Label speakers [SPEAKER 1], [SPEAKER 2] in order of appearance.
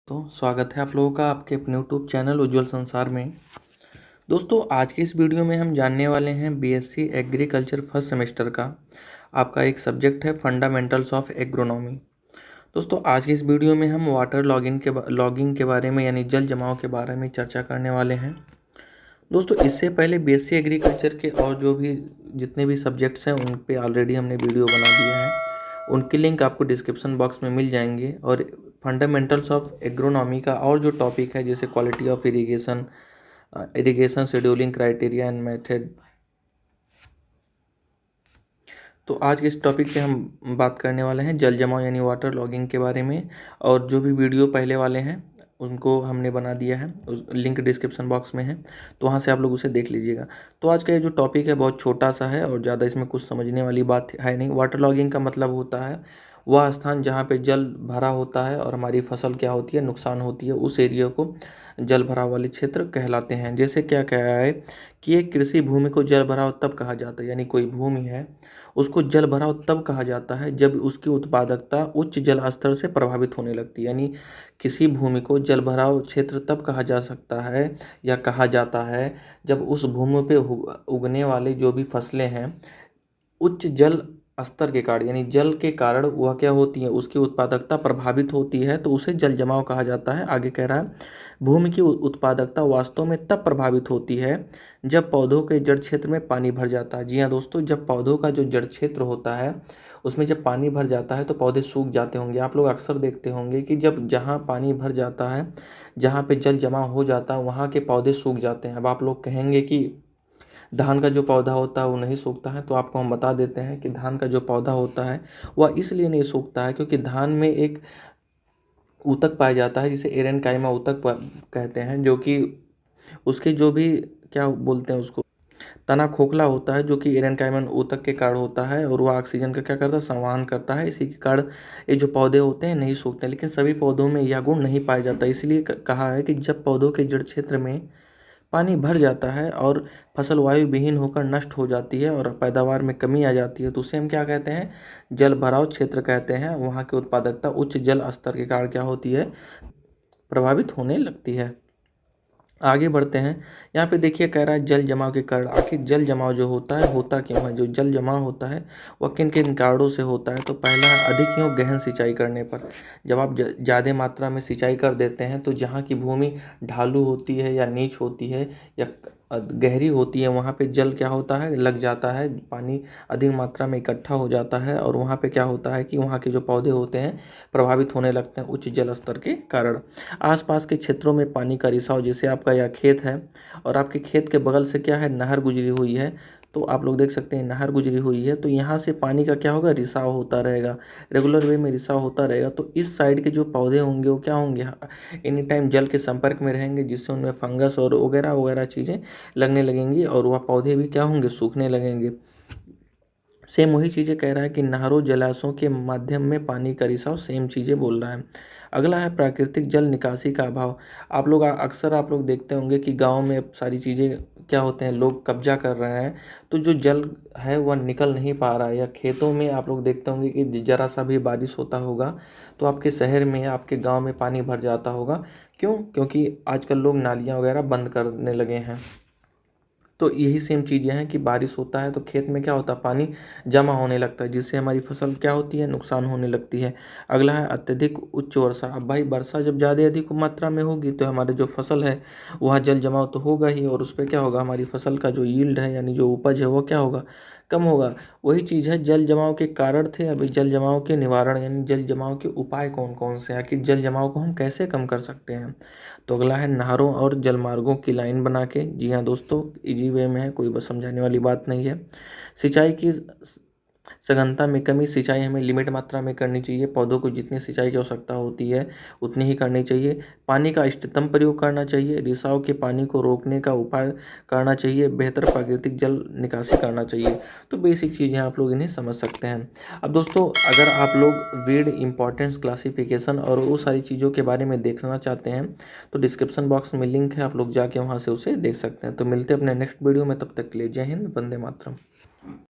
[SPEAKER 1] तो स्वागत है आप लोगों का आपके अपने यूट्यूब चैनल उज्ज्वल संसार में। दोस्तों आज की इस वीडियो में हम जानने वाले हैं बीएससी एग्रीकल्चर फर्स्ट सेमेस्टर का आपका एक सब्जेक्ट है फंडामेंटल्स ऑफ एग्रोनॉमी। दोस्तों आज की इस वीडियो में हम वाटर लॉगिंग के बारे में यानी जल जमाव के बारे में चर्चा करने वाले हैं। दोस्तों इससे पहले बीएससी एग्रीकल्चर के और जो भी जितने भी सब्जेक्ट्स हैं उन पे ऑलरेडी हमने वीडियो बना दिया है, उनकी लिंक आपको डिस्क्रिप्शन बॉक्स में मिल जाएंगे। और फंडामेंटल्स ऑफ एग्रोनॉमी का और जो टॉपिक है जैसे quality of irrigation scheduling criteria and method, तो आज के इस टॉपिक पे हम बात करने वाले हैं जल जमाव यानी वाटर लॉगिंग के बारे में। और जो भी वीडियो पहले वाले हैं उनको हमने बना दिया है, उस लिंक डिस्क्रिप्शन बॉक्स में है, तो वहाँ से आप लोग उसे देख लीजिएगा। तो आज का ये जो टॉपिक है बहुत छोटा सा है और ज़्यादा इसमें कुछ समझने वाली बात है नहीं। वाटर लॉगिंग का मतलब होता है वह स्थान जहाँ पे जल भरा होता है और हमारी फसल क्या होती है नुकसान होती है, उस एरिया को जल भराव वाले क्षेत्र कहलाते हैं। जैसे क्या कह रहा है कि एक कृषि भूमि को जल भराव तब कहा जाता है, यानी कोई भूमि है उसको जल भराव तब कहा जाता है जब उसकी उत्पादकता उच्च जल स्तर से प्रभावित होने लगती है। यानी किसी भूमि को जल भराव क्षेत्र तब कहा जा सकता है या कहा जाता है जब उस भूमि पे उगने वाले जो भी फसलें हैं उच्च जल स्तर के कारण यानी जल के कारण वह क्या होती है उसकी उत्पादकता प्रभावित होती है, तो उसे जल जमाव कहा जाता है। आगे कह रहा है भूमि की उत्पादकता वास्तव में तब प्रभावित होती है जब पौधों के जड़ क्षेत्र में पानी भर जाता है। जी हाँ दोस्तों, जब पौधों का जो जड़ क्षेत्र होता है उसमें जब पानी भर जाता है तो पौधे सूख जाते होंगे। आप लोग अक्सर देखते होंगे कि जब जहाँ पानी भर जाता है, जहाँ पे जल जमा हो जाता है वहाँ के पौधे सूख जाते हैं। अब आप लोग कहेंगे कि धान का जो पौधा होता है वो नहीं सूखता है, तो आपको हम बता देते हैं कि धान का जो पौधा होता है वह इसलिए नहीं सूखता है क्योंकि धान में एक ऊतक पाया जाता है जिसे एरेनकाइमा ऊतक कहते हैं, जो कि उसके जो भी क्या बोलते हैं उसको तना खोखला होता है जो कि एरेनकाइमन ऊतक के कारण होता है और वह ऑक्सीजन का क्या करता है संवहन करता है। इसी के कारण ये जो पौधे होते हैं नहीं सूखते, लेकिन सभी पौधों में यह गुण नहीं पाया जाता। इसलिए कहा है कि जब पौधों के जड़ क्षेत्र में पानी भर जाता है और फसल वायु विहीन होकर नष्ट हो जाती है और पैदावार में कमी आ जाती है तो उसे हम क्या कहते हैं जल भराव क्षेत्र कहते हैं। वहाँ की उत्पादकता उच्च जल स्तर के कारण क्या होती है प्रभावित होने लगती है। आगे बढ़ते हैं, यहाँ पे देखिए कह रहा है जल जमाव के कारण। आखिर जल जमाव जो होता है होता क्यों है, जो जल जमाव होता है वह किन किन कारणों से होता है। तो पहला है अधिक यूँ गहन सिंचाई करने पर। जब आप ज़्यादा मात्रा में सिंचाई कर देते हैं तो जहाँ की भूमि ढालू होती है या नीच होती है या गहरी होती है वहाँ पे जल क्या होता है लग जाता है, पानी अधिक मात्रा में इकट्ठा हो जाता है और वहाँ पे क्या होता है कि वहाँ के जो पौधे होते हैं प्रभावित होने लगते हैं उच्च जल स्तर के कारण। आसपास के क्षेत्रों में पानी का रिसाव, जैसे आपका यह खेत है और आपके खेत के बगल से क्या है नहर गुजरी हुई है, तो आप लोग देख सकते हैं नहर गुजरी हुई है तो यहाँ से पानी का क्या होगा रिसाव होता रहेगा, रेगुलर वे में रिसाव होता रहेगा। तो इस साइड के जो पौधे होंगे वो क्या होंगे एनी टाइम जल के संपर्क में रहेंगे जिससे उनमें फंगस और वगैरह वगैरह चीज़ें लगने लगेंगी और वह पौधे भी क्या होंगे सूखने लगेंगे। सेम वही चीज़ें कह रहा है कि नहरों जलाशयों के माध्यम में पानी का रिसाव, सेम चीज़ें बोल रहा है। अगला है प्राकृतिक जल निकासी का अभाव। आप लोग अक्सर आप लोग देखते होंगे कि गांव में सारी चीज़ें क्या होते हैं लोग कब्जा कर रहे हैं तो जो जल है वह निकल नहीं पा रहा है। या खेतों में आप लोग देखते होंगे कि ज़रा सा भी बारिश होता होगा तो आपके शहर में आपके गाँव में पानी भर जाता होगा। क्यों? क्योंकि आजकल लोग नालियाँ वगैरह बंद करने लगे हैं। तो यही सेम चीज़ें हैं कि बारिश होता है तो खेत में क्या होता है पानी जमा होने लगता है जिससे हमारी फसल क्या होती है नुकसान होने लगती है। अगला है अत्यधिक उच्च वर्षा। अब भाई वर्षा जब ज़्यादा अधिक मात्रा में होगी तो हमारे जो फसल है वहाँ जल जमाव तो होगा ही और उस पर क्या होगा हमारी फसल का जो यील्ड है यानी जो उपज है वो क्या होगा कम होगा। वही चीज़ है जल जमाव के कारण थे, अभी जल जमाव के निवारण यानी जल जमाव के उपाय कौन कौन से हैं, आखिर जल जमाव को हम कैसे कम कर सकते हैं। तो अगला है नहरों और जलमार्गों की लाइन बना के। जी हाँ दोस्तों, इजी वे में है, कोई बस समझाने वाली बात नहीं है। सिंचाई की सघनता में कमी, सिंचाई हमें लिमिट मात्रा में करनी चाहिए, पौधों को जितनी सिंचाई की आवश्यकता होती है उतनी ही करनी चाहिए। पानी का इष्टतम प्रयोग करना चाहिए, रिसाव के पानी को रोकने का उपाय करना चाहिए, बेहतर प्राकृतिक जल निकासी करना चाहिए। तो बेसिक चीज़ें आप लोग इन्हें समझ सकते हैं। अब दोस्तों अगर आप लोग वीड इम्पॉर्टेंस क्लासिफिकेशन और वो सारी चीज़ों के बारे में देखना चाहते हैं तो डिस्क्रिप्शन बॉक्स में लिंक है, आप लोग जाके वहाँ से उसे देख सकते हैं। तो मिलते हैं अपने नेक्स्ट वीडियो में, तब तक के लिए जय हिंद, वंदे मातरम।